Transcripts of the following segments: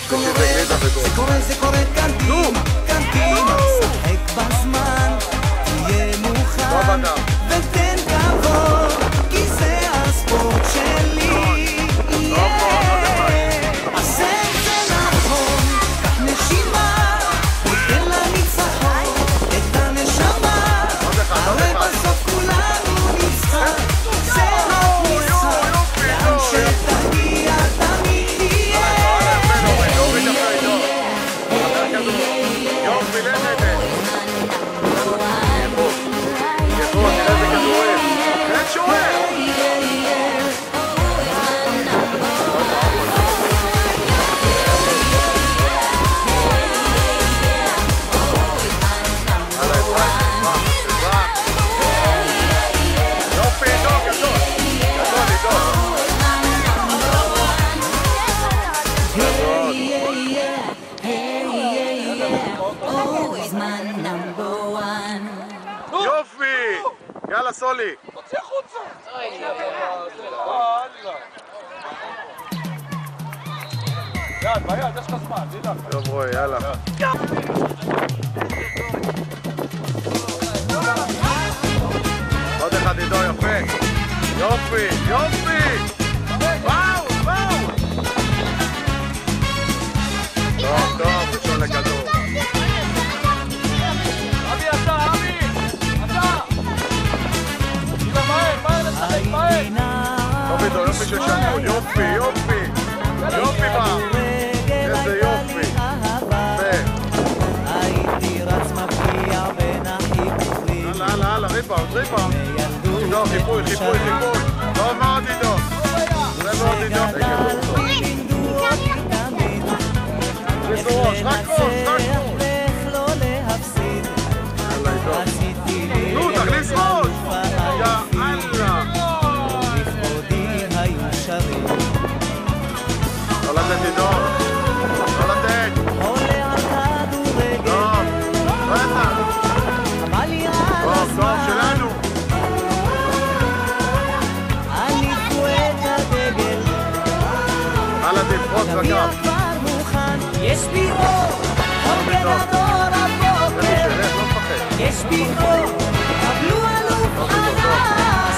זה קורה, קדימה, קדימה, שחק בזמן, תהיה מוכן, ותן כבוד, כי זה הספורט שלי. עשה את זה נכון, קח נשימה, ותן לניצחון את הנשמה, הרי בסוף כולנו נצחק, זה רק משחק, לאן שתגיע תמיד תהיה. יופי! יאללה סולי! תוציא החוצה! יד, ביד, יש לך זמן, תדע. טוב רועי, יאללה. עוד אחד עידו, יפה. יופי, יופי! וואו, וואו! טוב, טוב, ראשון לכדור. אבי, אתה, אבי! אתה! תדע מהר, מהר לשחק, מהר! טוב עידו, יופי של שמול, יופי, יופי! יופי בה! איזה יופי! הייתי רץ מפגיע בין החיבורים. הלאה, הלאה, הלאה, ריבאונד, ריבאונד. עידו, חיפוי, חיפוי, חיפוי. טוב מאוד עידו. זה מאוד עידו. תכניסו ראש, רק ראש, רק ראש. לא להפסיד. נו, תכניס ראש. יאללה. לכבודי היו שרים. לא לתת עידו. לא לתת. עולה על כדורגל. טוב. בטח. אבל יאללה טוב, טוב, זמן. שלנו. הניפו את הדגל. הלאה תפרוץ גביע בקו. כבר מוכן. יש בי אור. אור גדול הבוקר. לא מפחד. יש בי אור. קבלו אלוף חדש.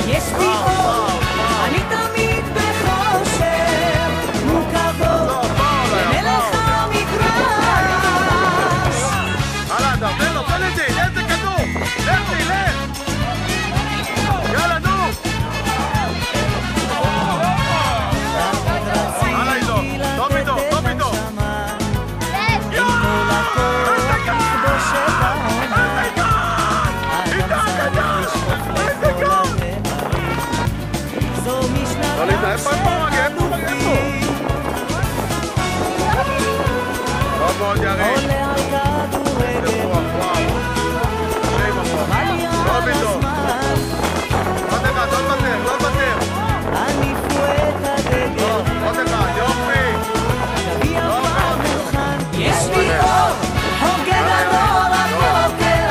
יש בי אור. אני תמיד בחושר. נו כבוד. למלך המגרש. הלאה אדם, תן לו, תן לי, איזה כדור. לך לי, לך. יאללה, נו. הלאה עידו, טוב עידו, טוב עידו. לא להתאהב פה, איפה מגיע, איפה? טוב מאוד יריב. עולה על כדורגל. איפה, וואו. שיים הפוך. טוב עידו. עוד אחד, לא לוותר, לא לוותר. הניפו את הדגל. טוב, עוד אחד, יופי. גביע כבר מוכן. יש בי אור. אור גדול הבוקר.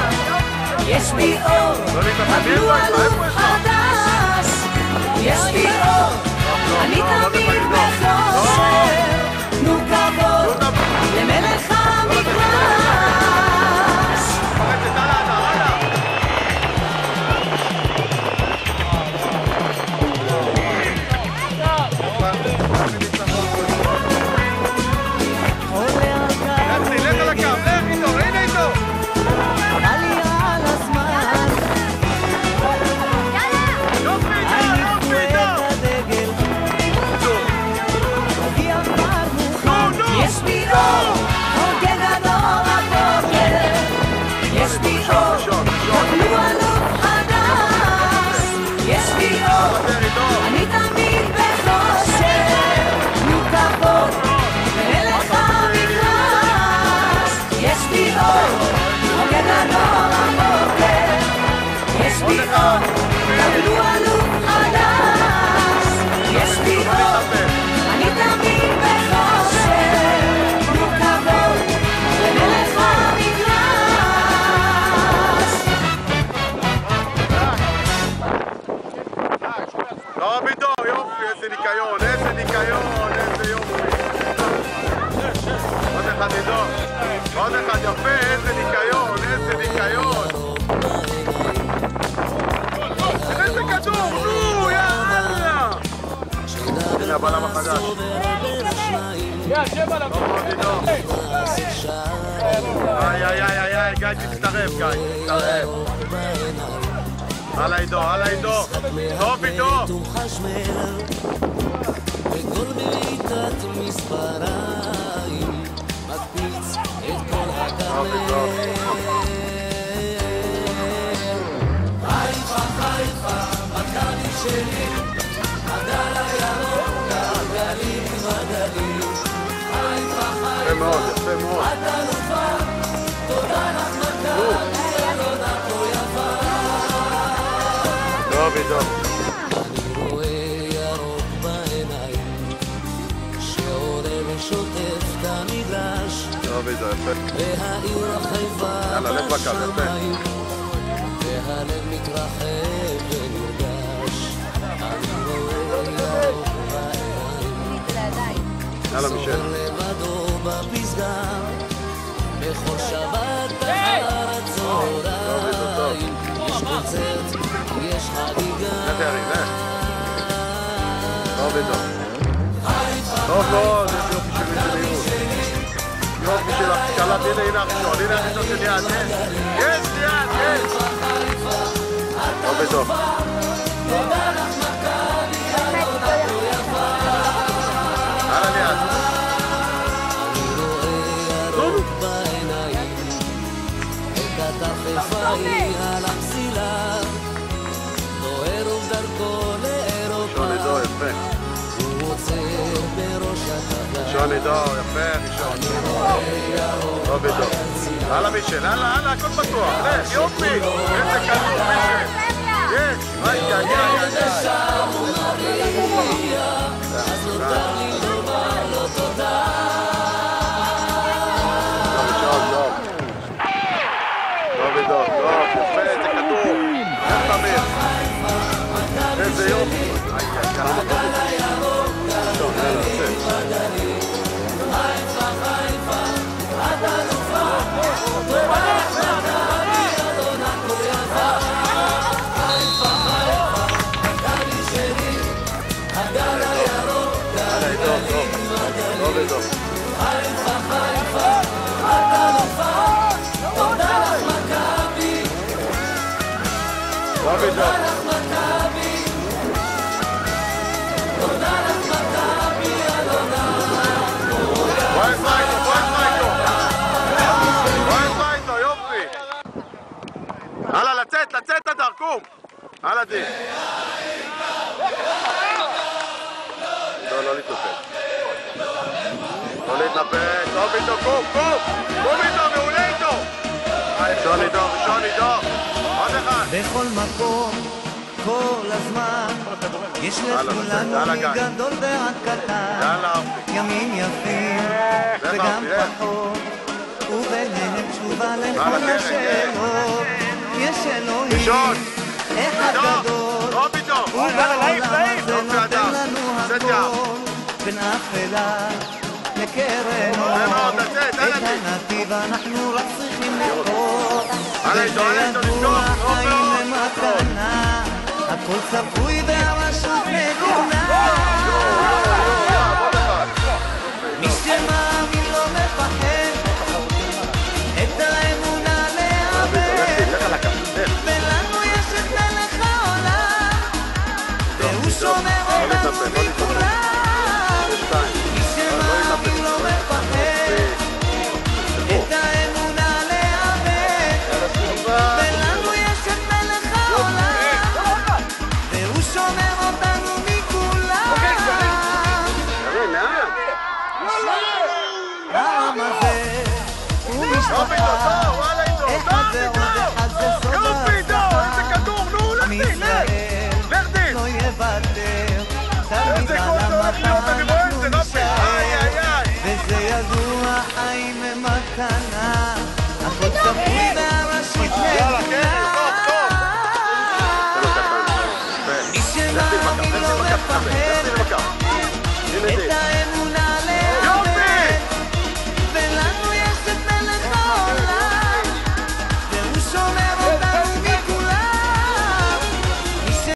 יש בי אור. קבלו אלוף חדש. יש בי אור. אני תמיד בחושר. נו כבוד. למלך המגרש. עולה על לך על הקו, לך איתו, הנה איתו. עלייה על הזמן. יופי, הניפו יופי, את הדגל. גביע כבר הנה הבלם החדש. שב עליו. איי, גיא, תצטרף, תצטרף. הלאה עידו, טוב עידו. בכל בעיטת מספריים מקפיץ את כל הקרב. חיפה, מכבי שלי, הגל הירוק, הגלים בגליל. חיפה, יפה מאוד. את אלופה, תודה לך מכבי, אלונה כה יפה. טוב עידו. אני רואה ירוק בעיניים שעולה ושוטף את המגרש. טוב עידו, יפה. והעיר חיפה יאללה, לב בקו, יפה. והלב מתרחב ונרגש. אני רואה ירוק בעיניים יאללה מישל. זוכר לבדו בפסגה בכל שבת אחר הצהריים. יש קונצרט, יש חגיגה. לך יריב, לך. טוב עידו. טוב מאוד, יש יופי של מזמיות. יופי של הקלט, הנה הראשון של יד, יש יד. טוב עידו. הלאה ליד. אני רואה ירוק בעיניים את התחפאי על המסילה נוער ובדרכו לאירופה. ראשון עידו, יפה. הוא עוצר בראש הטבלה. ראשון עידו, יפה, ראשון. טוב עידו. הלאה מישל, הלאה, הכל פתוח. לך, יופי. איזה כדור מישל. יש. אז נותר לי לומר לו תודה. טוב עידו, יפה, איזה כדור. איך תמיר. איזה יופי. טוב, יאללה, צא. טוב עידו. טוב עידו. הלאה, לצאת הדר, קום! הלאה דין. לא להתנפל. לא להתנפל. טוב עידו, קום! קום עידו, מעולה עידו! ראשון עידו! עוד אחד! בכל מקום, כל הזמן, יש לכולנו מגדול ועד קטן, ימים יפים וגם פחות, וביניהם תשובה לכל השאלות. יש אלוהים אחד גדול, ובעולם הזה נותן לנו הכל, בין אפלה לקרן אור, את הנתיב אנחנו רק צריכים לבחור, ושידוע החיים למתנה, הכל צפוי